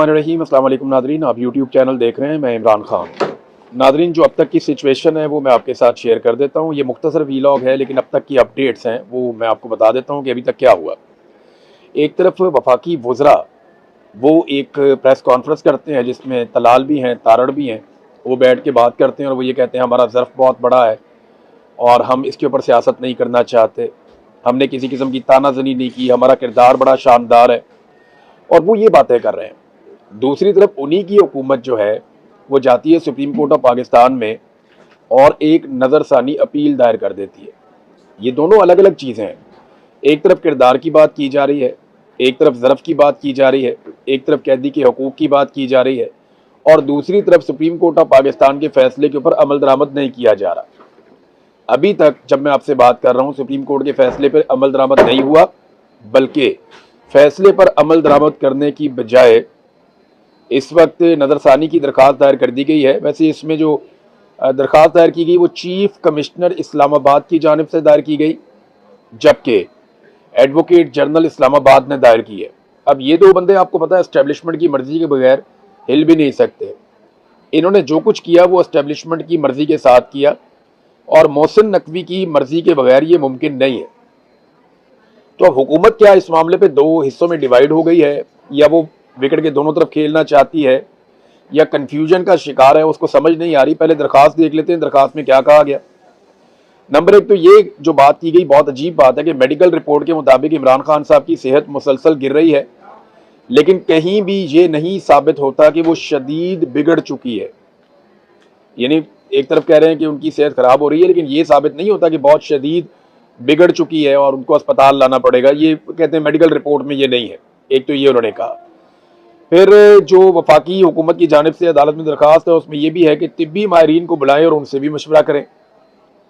बिस्मिल्लाहिर्रहमानिर्रहीम। अस्सलाम वालेकुम नादरीन, आप यूट्यूब चैनल देख रहे हैं, मैं इमरान खान। नादरीन, जो अब तक की सिचुएशन है वो मैं आपके साथ शेयर कर देता हूँ। ये मुख्तसर वीलॉग है, लेकिन अब तक की अपडेट्स हैं वो मैं आपको बता देता हूँ कि अभी तक क्या हुआ। एक तरफ वफाकी वज़रा वो एक प्रेस कॉन्फ्रेंस करते हैं जिसमें तलाल भी हैं, तारड़ भी हैं। वो बैठ के बात करते हैं और वो ये कहते हैं हमारा ज़र्फ़ बहुत बड़ा है और हम इसके ऊपर सियासत नहीं करना चाहते, हमने किसी किस्म की तानाजनी नहीं की, हमारा किरदार बड़ा शानदार है, और वो ये बातें कर रहे हैं। दूसरी तरफ उन्हीं की हुकूमत जो है वो जाती है सुप्रीम कोर्ट ऑफ पाकिस्तान में और एक नज़रसानी अपील दायर कर देती है। ये दोनों अलग अलग चीज़ें हैं। एक तरफ किरदार की बात की जा रही है, एक तरफ ज़रफ़ की बात की जा रही है, एक तरफ कैदी के हकूक़ की बात की जा रही है, और दूसरी तरफ सुप्रीम कोर्ट ऑफ पाकिस्तान के फैसले के ऊपर अमल दरामद नहीं किया जा रहा। अभी तक जब मैं आपसे बात कर रहा हूँ सुप्रीम कोर्ट के फैसले पर अमल दरामद नहीं हुआ, बल्कि फैसले पर अमल दरामद करने की बजाय इस वक्त नज़रसानी की दरख्वास्त दायर कर दी गई है। वैसे इसमें जो दरख्वास्त दायर की गई वो चीफ कमिश्नर इस्लामाबाद की जानिब से दायर की गई, जबकि एडवोकेट जनरल इस्लामाबाद ने दायर की है। अब ये दो बंदे आपको पता है एस्टेब्लिशमेंट की मर्जी के बगैर हिल भी नहीं सकते। इन्होंने जो कुछ किया वो एस्टेब्लिशमेंट की मर्जी के साथ किया, और मोहसिन नकवी की मर्जी के बगैर ये मुमकिन नहीं है। तो अब हुकूमत क्या इस मामले पे दो हिस्सों में डिवाइड हो गई है, या वो विकेट के दोनों तरफ खेलना चाहती है, या कन्फ्यूजन का शिकार है, उसको समझ नहीं आ रही। पहले दरखास्त देख लेते हैं दरखास्त में क्या कहा गया। नंबर एक तो ये जो बात की गई बहुत अजीब बात है कि मेडिकल रिपोर्ट के मुताबिक इमरान खान साहब की सेहत मुसलसल गिर रही है, लेकिन कहीं भी ये नहीं साबित होता कि वो शदीद बिगड़ चुकी है। यानी एक तरफ कह रहे हैं कि उनकी सेहत खराब हो रही है, लेकिन ये साबित नहीं होता कि बहुत शदीद बिगड़ चुकी है और उनको अस्पताल लाना पड़ेगा। ये कहते हैं मेडिकल रिपोर्ट में ये नहीं है। एक तो ये उन्होंने कहा। फिर जो वफाकी हुकूमत की जानिब से अदालत में दरखास्त है उसमें यह भी है कि तिब्बी माहिरीन को बुलाएं और उनसे भी मशवरा करें।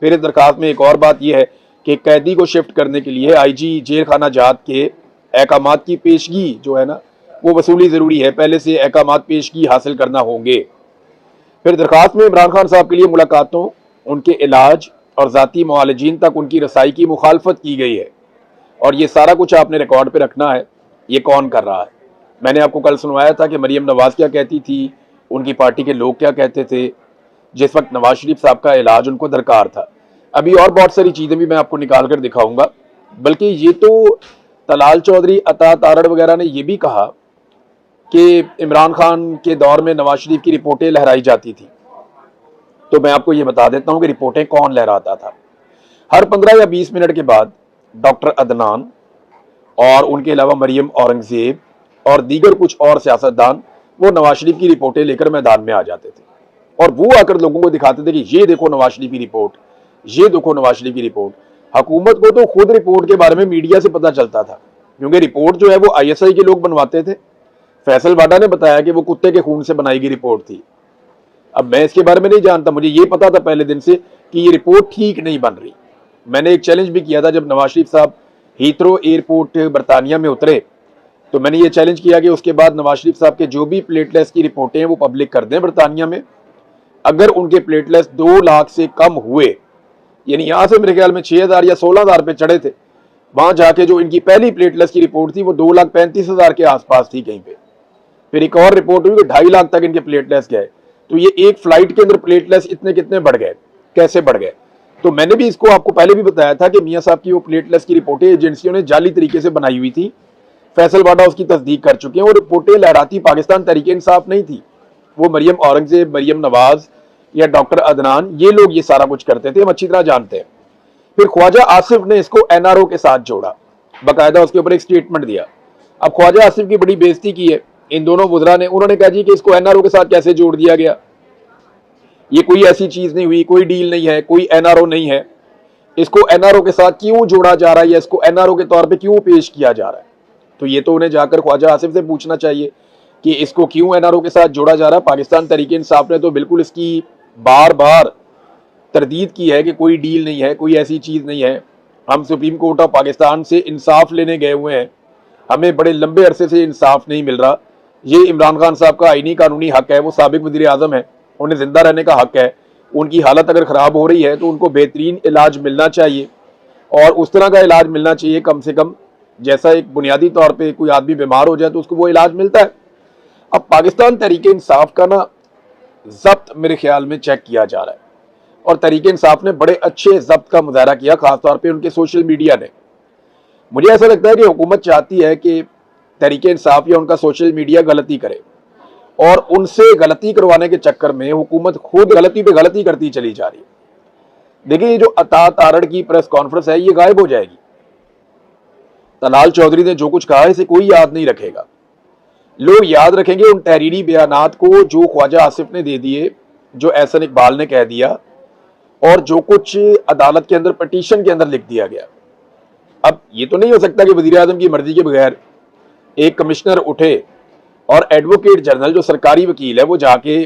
फिर इस दरखास्त में एक और बात यह है कि कैदी को शिफ्ट करने के लिए IG जेल खाना जात के अहकामात की पेशगी जो है ना वो वसूली ज़रूरी है, पहले से अहकामात पेशगी हासिल करना होंगे। फिर दरखास्त में इमरान खान साहब के लिए मुलाकातों, उनके इलाज और ज़ाती मुआलजीन तक उनकी रसाई की मुखालफत की गई है, और ये सारा कुछ आपने रिकॉर्ड पर रखना है। ये कौन कर रहा है? मैंने आपको कल सुनवाया था कि मरीम नवाज़ क्या कहती थी, उनकी पार्टी के लोग क्या कहते थे जिस वक्त नवाज शरीफ साहब का इलाज उनको दरकार था। अभी और बहुत सारी चीज़ें भी मैं आपको निकाल कर दिखाऊंगा। बल्कि ये तो तलाल चौधरी, अता तारड़ वगैरह ने यह भी कहा कि इमरान खान के दौर में नवाज शरीफ की रिपोर्टें लहराई जाती थी। तो मैं आपको ये बता देता हूँ कि रिपोर्टें कौन लहराता था। हर 15 या 20 मिनट के बाद डॉक्टर अदनान और उनके अलावा मरियम औरंगजेब और दीगर कुछ और सियासतदान वो नवाज शरीफ की रिपोर्टें लेकर मैदान में आ जाते थे, और वो आकर लोगों को दिखाते थे कि ये देखो नवाज शरीफ की रिपोर्ट, ये देखो नवाज शरीफ की रिपोर्ट। हुकूमत को तो खुद रिपोर्ट के बारे में मीडिया से पता चलता था, क्योंकि रिपोर्ट जो है वो ISI के लोग बनवाते थे। फैसल वाडा ने बताया कि वो कुत्ते के खून से बनाई गई रिपोर्ट थी। अब मैं इसके बारे में नहीं जानता, मुझे ये पता था पहले दिन से कि ये रिपोर्ट ठीक नहीं बन रही। मैंने एक चैलेंज भी किया था जब नवाज शरीफ साहब हीथ्रो एयरपोर्ट बरतानिया में उतरे, तो मैंने ये चैलेंज किया कि उसके बाद नवाज शरीफ साहब के जो भी प्लेटलेट्स की रिपोर्टें हैं वो पब्लिक कर दें बरतानिया में। अगर उनके प्लेटलेट्स 2 लाख से कम हुए, यानी यहाँ से मेरे ख्याल में 6,000 या 16,000 पे चढ़े थे, वहां जाके जो इनकी पहली प्लेटलेट्स की रिपोर्ट थी वो 2,35,000 के आसपास थी कहीं पे। फिर एक और रिपोर्ट हुई कि 2.5 लाख तक इनके प्लेटलेट्स गए। तो ये एक फ्लाइट के अंदर प्लेटलेट्स इतने कितने बढ़ गए, कैसे बढ़ गए? तो मैंने भी इसको आपको पहले भी बताया था कि मियाँ साहब की वो प्लेटलेट्स की रिपोर्टें एजेंसियों ने जाली तरीके से बनाई हुई थी। फैसल वाडा उसकी तस्दीक कर चुके हैं। वो रिपोर्टें लहराती पाकिस्तान तहरीके इंसाफ नहीं थी, वो मरियम औरंगजेब, मरियम नवाज या डॉक्टर अदनान, ये लोग ये सारा कुछ करते थे, हम अच्छी तरह जानते हैं। फिर ख्वाजा आसिफ ने इसको NRO के साथ जोड़ा, बाकायदा उसके ऊपर एक स्टेटमेंट दिया। अब ख्वाजा आसिफ की बड़ी बेइज्जती की है इन दोनों वुज़रा ने। उन्होंने कहा जी कि इसको NRO के साथ कैसे जोड़ दिया गया, ये कोई ऐसी चीज नहीं हुई, कोई डील नहीं है, कोई NRO नहीं है, इसको NRO के साथ क्यों जोड़ा जा रहा है, या इसको NRO के तौर पे क्यों पेश किया जा रहा है? तो ये तो उन्हें जाकर ख्वाजा आसिफ से पूछना चाहिए कि इसको क्यों NRO के साथ जोड़ा जा रहा है। पाकिस्तान तहरीक इंसाफ ने तो बिल्कुल इसकी बार बार तरदीद की है कि कोई डील नहीं है, कोई ऐसी चीज नहीं है। हम सुप्रीम कोर्ट ऑफ पाकिस्तान से इंसाफ लेने गए हुए हैं, हमें बड़े लंबे अरसे से इंसाफ नहीं मिल रहा। ये इमरान खान साहब का आईनी कानूनी हक है, वो साबिक वज़ीर आज़म है, उन्हें जिंदा रहने का हक है। उनकी हालत अगर ख़राब हो रही है तो उनको बेहतरीन इलाज मिलना चाहिए, और उस तरह का इलाज मिलना चाहिए कम से कम जैसा एक बुनियादी तौर पे कोई आदमी बीमार हो जाए तो उसको वो इलाज मिलता है। अब पाकिस्तान तहरीके इंसाफ का ना जब्त मेरे ख्याल में चेक किया जा रहा है और तहरीके इंसाफ ने बड़े अच्छे जब्त का मुजाहरा किया, खासतौर पे उनके सोशल मीडिया ने। मुझे ऐसा लगता है कि हुकूमत चाहती है कि तहरीके इंसाफ या उनका सोशल मीडिया गलती करे और उनसे गलती करवाने के चक्कर में हुकूमत खुद गलती पे गलती करती चली जा रही है। देखिए, ये जो अता तारड़ की प्रेस कॉन्फ्रेंस है ये गायब हो जाएगी। तलाल चौधरी ने जो कुछ कहा है इसे कोई याद नहीं रखेगा। लोग याद रखेंगे उन तहरीरी बयानात को जो ख्वाजा आसिफ ने दे दिए, जो एहसन इकबाल ने कह दिया और जो कुछ अदालत के अंदर पिटीशन के अंदर लिख दिया गया। अब ये तो नहीं हो सकता कि वजीर आजम की मर्जी के बगैर एक कमिश्नर उठे और एडवोकेट जनरल जो सरकारी वकील है वो जाके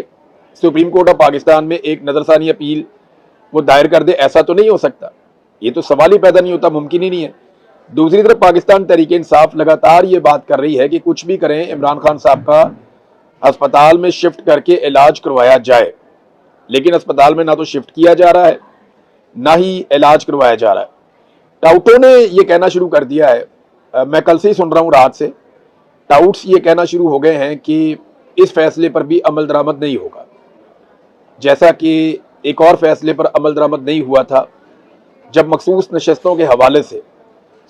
सुप्रीम कोर्ट ऑफ पाकिस्तान में एक नजरसानी अपील वो दायर कर दे। ऐसा तो नहीं हो सकता, ये तो सवाल ही पैदा नहीं होता, मुमकिन ही नहीं है। दूसरी तरफ पाकिस्तान तहरीके इंसाफ लगातार ये बात कर रही है कि कुछ भी करें इमरान खान साहब का अस्पताल में शिफ्ट करके इलाज करवाया जाए, लेकिन अस्पताल में ना तो शिफ्ट किया जा रहा है ना ही इलाज करवाया जा रहा है। टाउटों ने ये कहना शुरू कर दिया है, मैं कल से ही सुन रहा हूँ रात से, टाउट्स ये कहना शुरू हो गए हैं कि इस फैसले पर भी अमल दरामद नहीं होगा, जैसा कि एक और फैसले पर अमल दरामद नहीं हुआ था जब मखसूस नशस्तों के हवाले से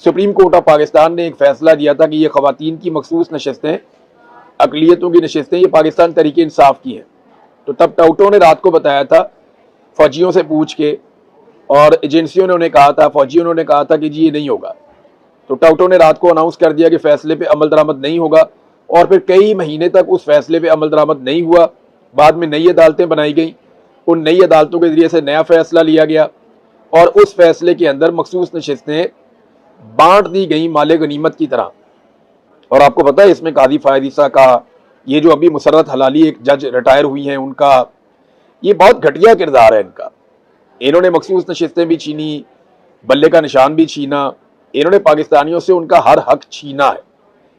सुप्रीम कोर्ट ऑफ पाकिस्तान ने एक फैसला दिया था कि ये खवातीन की मखसूस नशस्तें, अकलियतों की नशस्तें, ये पाकिस्तान तहरीके इंसाफ की हैं। तो तब टाउटों ने रात को बताया था, फौजियों से पूछ के, और एजेंसियों ने उन्हें कहा था, फौजियों ने कहा था कि जी ये नहीं होगा। तो टाउटों ने रात को अनाउंस कर दिया कि फैसले पे अमल दरामद नहीं होगा और फिर कई महीने तक उस फैसले पे अमल दरामद नहीं हुआ। बाद में नई अदालतें बनाई गई, उन नई अदालतों के जरिए से नया फैसला लिया गया और उस फैसले के अंदर मखसूस नशस्तें बांट दी गई माले गनीमत की तरह। और आपको पता है इसमें काजी फायदीसा का, ये जो अभी मुसर्रत हलाली एक जज रिटायर हुई हैं, उनका ये बहुत घटिया किरदार है इनका। इन्होंने मखसूस नशस्तें भी छीनी, बल्ले का निशान भी छीना, इन्होंने पाकिस्तानियों से उनका हर हक छीना है।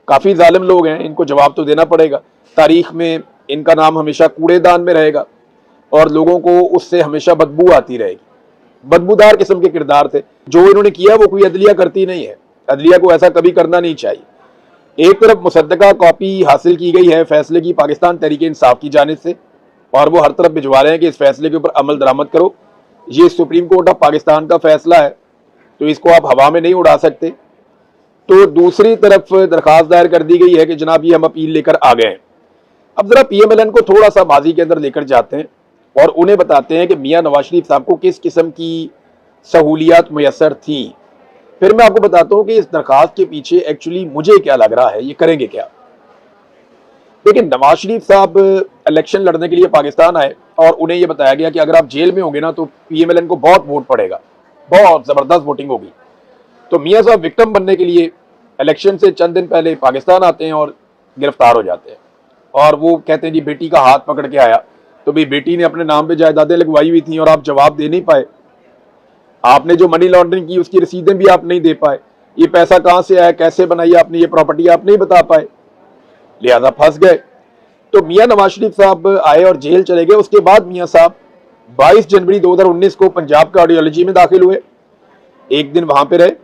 काफ़ी जालिम लोग हैं, इनको जवाब तो देना पड़ेगा। तारीख में इनका नाम हमेशा कूड़ेदान में रहेगा और लोगों को उससे हमेशा बदबू आती रहेगी। बदबूदार किस्म के किरदार थे। जो इन्होंने किया वो कोई अदलिया करती नहीं है, अदलिया को ऐसा कभी करना नहीं चाहिए। एक तरफ मुसद्दका कॉपी हासिल की गई है फैसले की पाकिस्तान तहरीके इंसाफ की जानिब से और वो हर तरफ भिजवा रहे हैं कि इस फैसले के ऊपर अमल दरामद करो, ये सुप्रीम कोर्ट ऑफ पाकिस्तान का फैसला है तो इसको आप हवा में नहीं उड़ा सकते। तो दूसरी तरफ दरखास्त दायर कर दी गई है कि जनाब ये हम अपील लेकर आ गए हैं। अब जरा PMLN को थोड़ा सा माजी के अंदर लेकर जाते हैं और उन्हें बताते हैं कि मियां नवाज शरीफ साहब को किस किस्म की सहूलियात मुयसर थी। फिर मैं आपको बताता हूँ कि इस दरखास्त के पीछे एक्चुअली मुझे क्या लग रहा है, ये करेंगे क्या। लेकिन नवाज शरीफ साहब इलेक्शन लड़ने के लिए पाकिस्तान आए और उन्हें यह बताया गया कि अगर आप जेल में होंगे ना तो PMLN को बहुत वोट पड़ेगा, बहुत जबरदस्त वोटिंग होगी। तो मियां साहब विक्टिम बनने के लिए इलेक्शन से चंद दिन पहले पाकिस्तान आते हैं और गिरफ्तार हो जाते हैं और वो कहते हैं जी बेटी का हाथ पकड़ के आया। तो भाई बेटी ने अपने नाम पे जायदादें लगवाई हुई थी और आप जवाब दे नहीं पाए, आपने जो मनी लॉन्ड्रिंग की उसकी रसीदें भी आप नहीं दे पाए, ये पैसा कहां से आया, कैसे बनाई आपने, ये प्रॉपर्टी आप नहीं बता पाए, लिहाजा फंस गए। तो मियां नवाज शरीफ साहब आए और जेल चले गए। उसके बाद मियां साहब 22 जनवरी 2019 को पंजाब कार्डियोलॉजी में दाखिल हुए, एक दिन वहां पे रहे।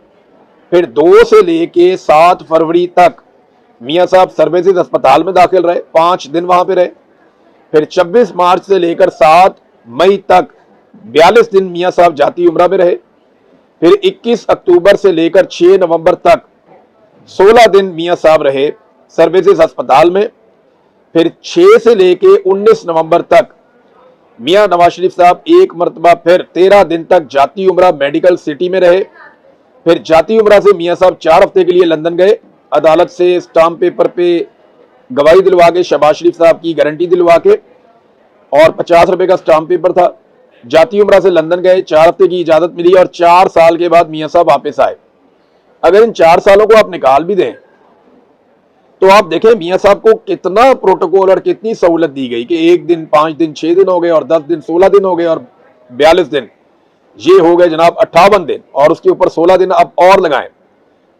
फिर 2 से लेके 7 फरवरी तक मियां साहब सर्विसेज अस्पताल में दाखिल रहे, 5 दिन वहां पे रहे। फिर 26 मार्च से लेकर 7 मई तक 42 दिन मियां साहब जाती उम्रा में रहे। फिर 21 अक्टूबर से लेकर 6 नवंबर तक 16 दिन मियां साहब रहे सर्विसेज अस्पताल में। फिर 6 से लेके 19 नवंबर तक मियां नवाज शरीफ साहब एक मरतबा फिर 13 दिन तक जाती उम्रा मेडिकल सिटी में रहे। फिर जाती उम्रा से मियां साहब 4 हफ्ते के लिए लंदन गए, अदालत से स्टाम्प पेपर पे गवाही दिलवा के, शहबाज शरीफ साहब की गारंटी दिलवा के, और 50 रुपए का स्टाम्प पेपर था। जाती उम्रा से लंदन गए, 4 हफ्ते की इजाजत मिली और 4 साल के बाद मियां साहब वापस आए। अगर इन 4 सालों को आप निकाल भी दें तो आप देखें मियां साहब को कितना प्रोटोकॉल और कितनी सहूलत दी गई कि 1 दिन, 5 दिन, 6 दिन हो गए और 10 दिन, 16 दिन हो गए और 42 दिन, ये हो गए जनाब 58 दिन और उसके ऊपर 16 दिन आप और लगाएं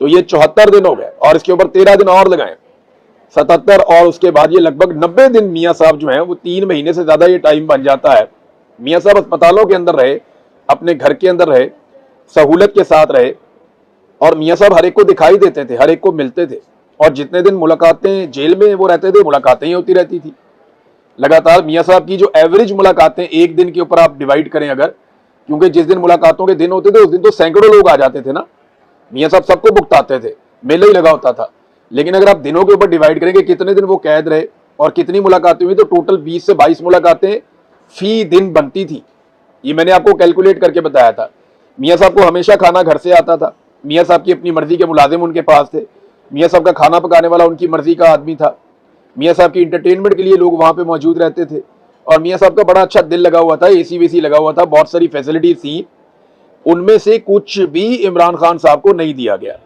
तो ये 74 दिन हो गए और इसके ऊपर 13 दिन और लगाएं 77, और उसके बाद ये लगभग 90 दिन मियां साहब जो हैं वो 3 महीने से ज्यादा ये टाइम बन जाता है। मियां साहब अस्पतालों के अंदर रहे, अपने घर के अंदर रहे, सहूलत के साथ रहे और मियां साहब हर एक को दिखाई देते थे, हर एक को मिलते थे और जितने दिन मुलाकातें जेल में वो रहते थे, मुलाकातें ही होती रहती थी लगातार। मियाँ साहब की जो एवरेज मुलाकातें एक दिन के ऊपर आप डिवाइड करें अगर, क्योंकि जिस दिन मुलाकातों के दिन होते थे उस दिन तो सैकड़ों लोग आ जाते थे ना, मियाँ साहब सबको भुगताते थे, मेला ही लगा होता था। लेकिन अगर आप दिनों के ऊपर डिवाइड करेंगे कितने दिन वो कैद रहे और कितनी मुलाकातें हुई, तो टोटल 20 से 22 मुलाकातें फी दिन बनती थी। ये मैंने आपको कैलकुलेट करके बताया था। मियाँ साहब को हमेशा खाना घर से आता था, मियाँ साहब की अपनी मर्जी के मुलाजिम उनके पास थे, मियाँ साहब का खाना पकाने वाला उनकी मर्जी का आदमी था, मियाँ साहब की इंटरटेनमेंट के लिए लोग वहां पे मौजूद रहते थे, और मियाँ साहब का बड़ा अच्छा दिल लगा हुआ था, एसी वेसी लगा हुआ था, बहुत सारी फैसिलिटीज थी, उनमें से कुछ भी इमरान खान साहब को नहीं दिया गया।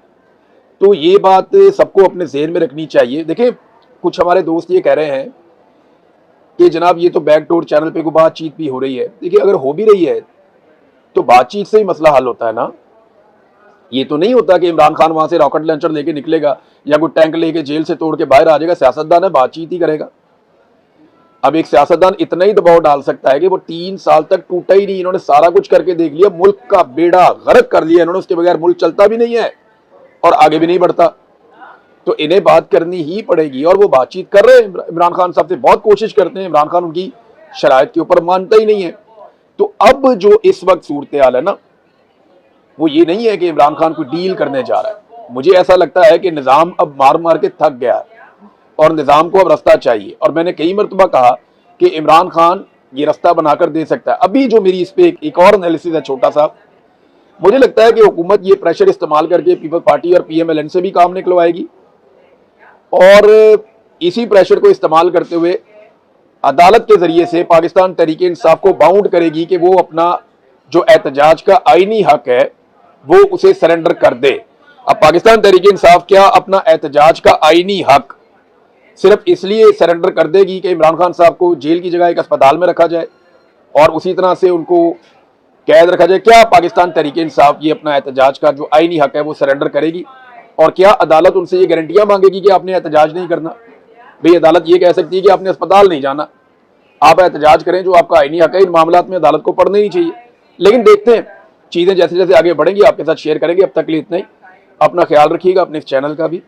तो ये बात सबको अपने ज़हन में रखनी चाहिए। देखिए, कुछ हमारे दोस्त ये कह रहे हैं कि जनाब ये तो बैकडोर चैनल पे कोई बातचीत भी हो रही है। देखिए, अगर हो भी रही है तो बातचीत से ही मसला हल होता है ना। ये तो नहीं होता कि इमरान खान वहां से रॉकेट लॉन्चर लेके निकलेगा या कोई टैंक लेके जेल से तोड़ के बाहर आ जाएगा। सियासतदान है, बातचीत ही करेगा। अब एक सियासतदान इतना ही दबाव डाल सकता है कि वो 3 साल तक टूटा ही नहीं, इन्होंने सारा कुछ करके देख लिया, मुल्क का बेड़ा गर्क कर लिया इन्होंने, उसके बगैर मुल्क चलता भी नहीं है और आगे भी नहीं बढ़ता। तो इन्हें बात करनी ही पड़ेगी और वो बातचीत कर रहे हैं। इमरान खान साहब से बहुत कोशिश करते हैं, इमरान खान उनकी शराइत के ऊपर मानता ही नहीं है। तो अब जो इस वक्त सूरत हाल है ना, वो ये नहीं है कि इमरान खान कोई डील करने जा रहा है। मुझे ऐसा लगता है कि निज़ाम अब मार मार के थक गया है और निज़ाम को अब रास्ता चाहिए। और मैंने कई मरतबा कहा कि इमरान खान ये रास्ता बनाकर दे सकता है। अभी जो मेरी इस पर एक और एनालिसिस है छोटा सा, मुझे लगता है कि हुकूमत ये प्रेशर इस्तेमाल करके पीपल्स पार्टी और PMLN से भी काम निकलवाएगी और इसी प्रेशर को इस्तेमाल करते हुए अदालत के जरिए से पाकिस्तान तहरीक इंसाफ को बाउंड करेगी कि वो अपना जो एहतजाज का आईनी हक है वो उसे सरेंडर कर दे। अब पाकिस्तान तहरीक इंसाफ क्या अपना एहतजाज का आईनी हक सिर्फ इसलिए सरेंडर कर देगी कि इमरान खान साहब को जेल की जगह एक अस्पताल में रखा जाए और उसी तरह से उनको कैद रखा जाए? क्या पाकिस्तान तहरीक इंसाफ ये अपना एहतजाज का जो आईनी हक है वो सरेंडर करेगी? और क्या अदालत उनसे ये गारंटियां मांगेगी कि आपने एहतजाज नहीं करना? भाई, अदालत ये कह सकती है कि आपने अस्पताल नहीं जाना, आप एहतजाज करें, जो आपका आईनी हक है। इन मामलात में अदालत को पढ़ना ही चाहिए। लेकिन देखते हैं चीज़ें जैसे जैसे आगे बढ़ेंगी आपके साथ शेयर करेंगे। अब तक के लिए इतना ही। अपना ख्याल रखिएगा, अपने इस चैनल का भी।